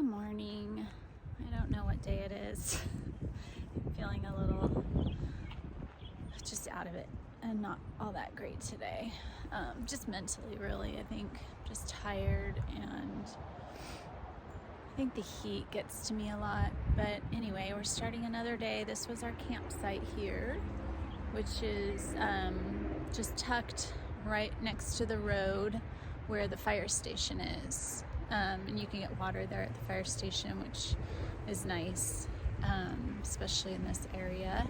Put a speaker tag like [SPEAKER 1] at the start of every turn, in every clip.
[SPEAKER 1] Good morning. I don't know what day it is. I'm feeling a little just out of it and not all that great today. Just mentally, really. I think just tired, and I think the heat gets to me a lot. But anyway, we're starting another day. This was our campsite here, which is just tucked right next to the road where the fire station is. And you can get water there at the fire station, which is nice, especially in this area.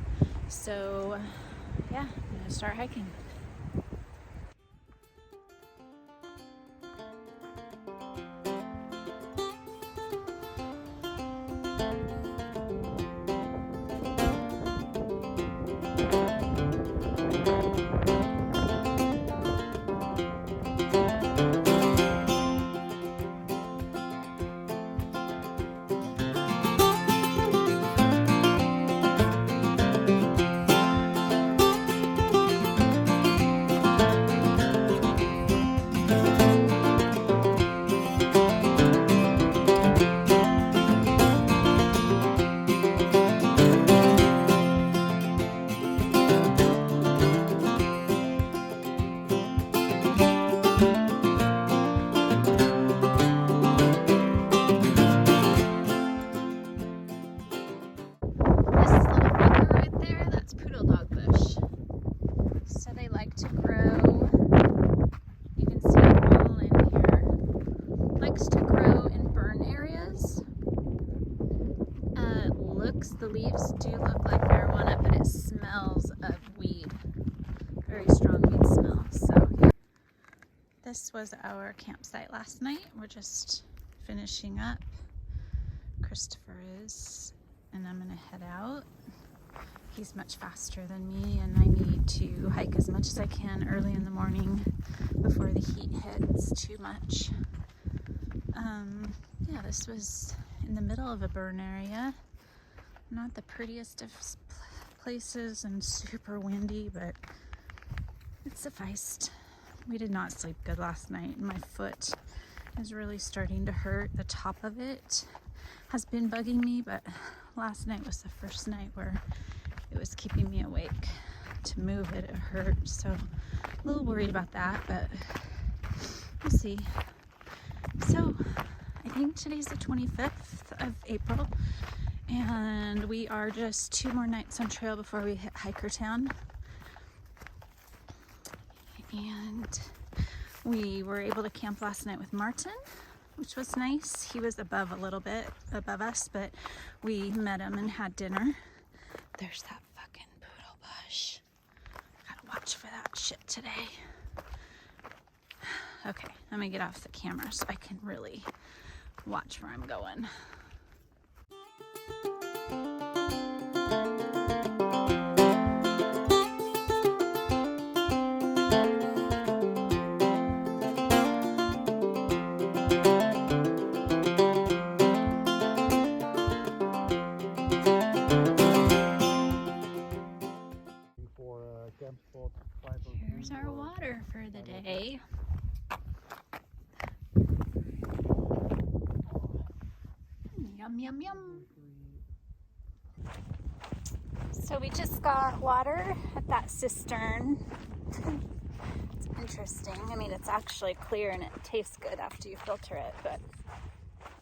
[SPEAKER 1] So yeah, I'm gonna start hiking. The leaves do look like marijuana, but it smells of weed. Very strong weed smell. So this was our campsite last night. We're just finishing up. Christopher is, and I'm gonna head out. He's much faster than me, and I need to hike as much as I can early in the morning before the heat hits too much. Yeah, this was in the middle of a burn area. Not the prettiest of places and super windy, but it sufficed. We did not sleep good last night, and my foot is really starting to hurt. The top of it has been bugging me, but last night was the first night where it was keeping me awake. To move it hurt, so a little worried about that, but we'll see. So I think today's the 25th of April. And we are just 2 more nights on trail before we hit Hikertown. And we were able to camp last night with Martin, which was nice. He was a little bit above us, but we met him and had dinner. There's that fucking poodle bush. Gotta watch for that shit today. Okay, let me get off the camera so I can really watch where I'm going. Here's our water for the day. Yum, yum, yum. So we just got water at that cistern. It's interesting. I mean, it's actually clear and it tastes good after you filter it, but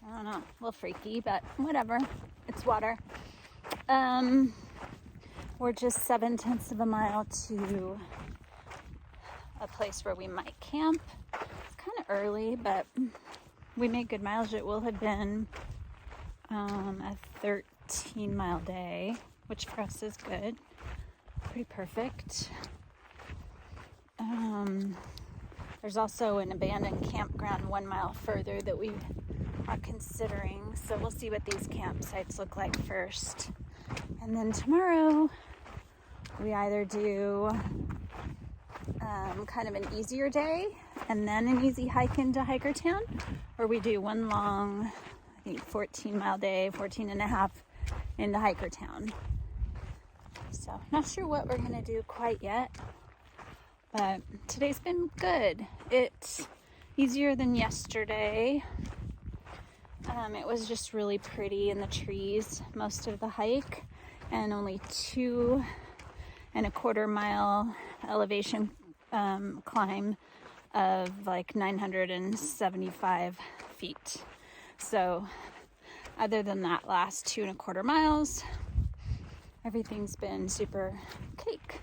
[SPEAKER 1] I don't know, a little freaky, but whatever. It's water. We're just 7/10 of a mile to a place where we might camp. It's kind of early, but we made good mileage. It will have been a 13-mile day, which for us is good. Pretty perfect. There's also an abandoned campground 1 mile further that we are considering. So we'll see what these campsites look like first. And then tomorrow we either do kind of an easier day and then an easy hike into Hikertown, or we do one long, I think 14-mile day, 14 and a half into Hikertown. So not sure what we're gonna do quite yet, but today's been good. It's easier than yesterday. It was just really pretty in the trees most of the hike, and only 2.25 mile elevation climb of like 975 feet. So other than that last 2.25 miles, everything's been super cake.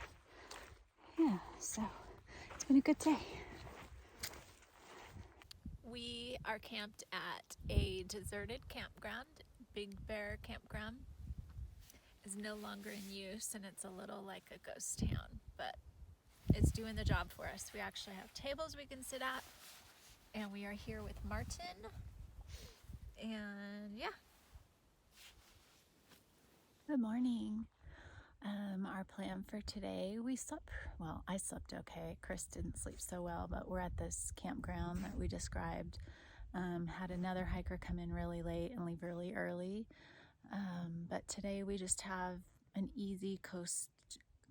[SPEAKER 1] Yeah, so it's been a good day.
[SPEAKER 2] We are camped at a deserted campground. Big Bear Campground is no longer in use, and it's a little like a ghost town, but it's doing the job for us. We actually have tables we can sit at, and we are here with Martin, and yeah.
[SPEAKER 1] Good morning. Our plan for today, I slept okay. Chris didn't sleep so well, but we're at this campground that we described. Had another hiker come in really late and leave really early. But today we just have an easy coast,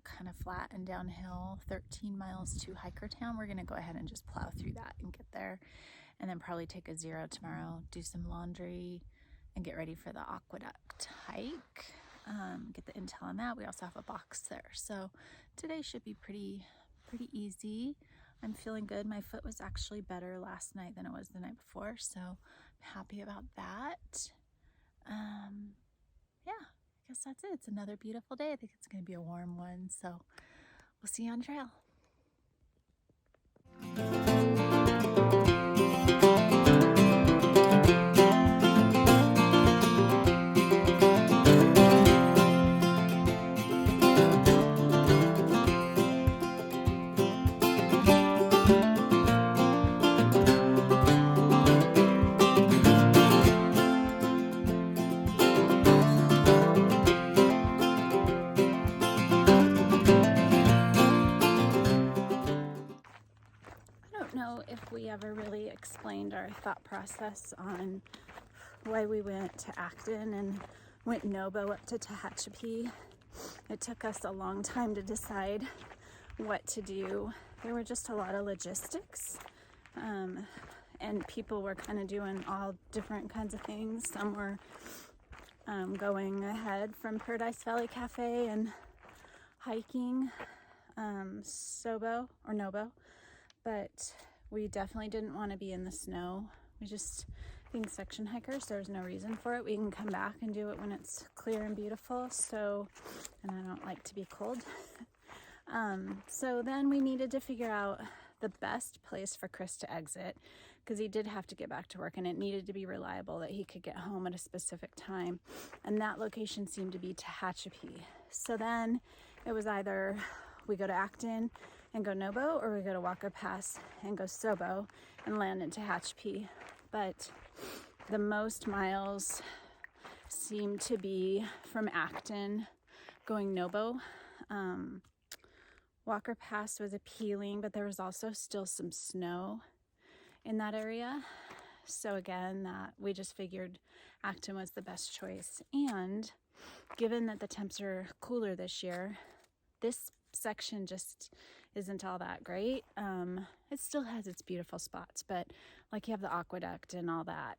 [SPEAKER 1] kind of flat and downhill, 13 miles to hiker town. We're going to go ahead and just plow through that and get there, and then probably take a 0 tomorrow, do some laundry, and get ready for the aqueduct hike. Get the intel on that. We also have a box there. So today should be pretty easy. I'm feeling good. My foot was actually better last night than it was the night before, so I'm happy about that. Yeah, I guess that's it. It's another beautiful day. I think it's going to be a warm one, so we'll see you on trail. If we ever really explained our thought process on why we went to Acton and went Nobo up to Tehachapi. It took us a long time to decide what to do. There were just a lot of logistics, and people were kind of doing all different kinds of things. Some were going ahead from Paradise Valley Cafe and hiking Sobo or Nobo, but we definitely didn't want to be in the snow. We just, being section hikers, there's no reason for it. We can come back and do it when it's clear and beautiful. So, and I don't like to be cold. So then we needed to figure out the best place for Chris to exit, because he did have to get back to work, and it needed to be reliable that he could get home at a specific time. And that location seemed to be Tehachapi. So then it was either we go to Acton and go Nobo, or we go to Walker Pass and go Sobo and land in Tehachapi. But the most miles seem to be from Acton going Nobo. Walker Pass was appealing, but there was also still some snow in that area. So again, that we just figured Acton was the best choice. And given that the temps are cooler this year, this section just isn't all that great. It still has its beautiful spots, but like you have the aqueduct and all that,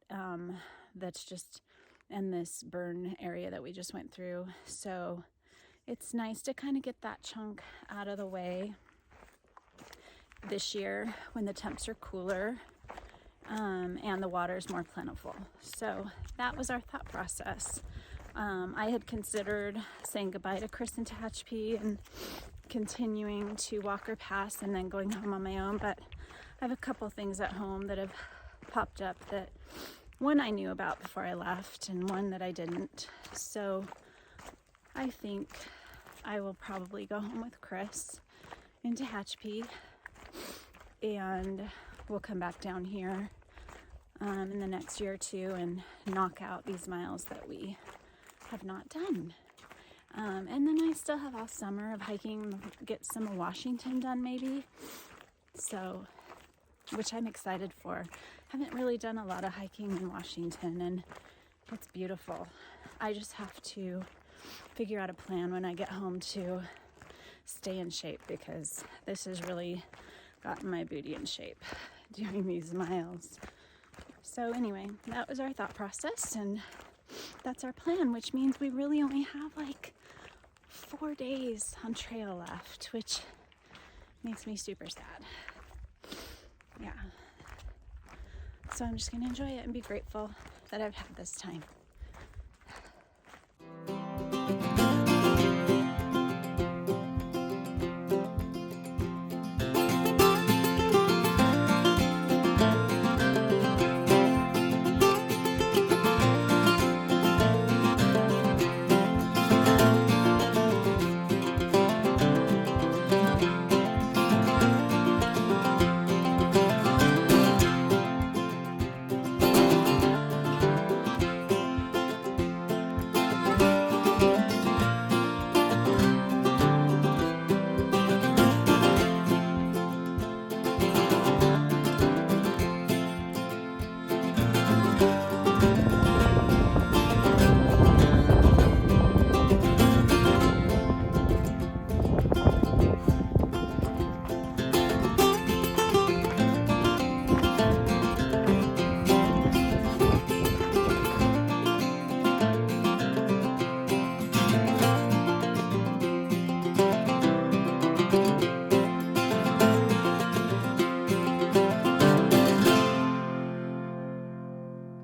[SPEAKER 1] that's just in this burn area that we just went through. So it's nice to kind of get that chunk out of the way this year when the temps are cooler, and the water's more plentiful. So that was our thought process. I had considered saying goodbye to Chris and Tehachapi and continuing to Walker Pass and then going home on my own, but I have a couple things at home that have popped up, that one I knew about before I left and one that I didn't. So I think I will probably go home with Chris in Tehachapi, and we'll come back down here in the next year or two and knock out these miles that we have not done. And then I still have all summer of hiking, get some of Washington done maybe. So, which I'm excited for. Haven't really done a lot of hiking in Washington, and it's beautiful. I just have to figure out a plan when I get home to stay in shape, because this has really gotten my booty in shape doing these miles. So anyway, that was our thought process, and that's our plan, which means we really only have like 4 days on trail left, which makes me super sad. Yeah. So I'm just gonna enjoy it and be grateful that I've had this time.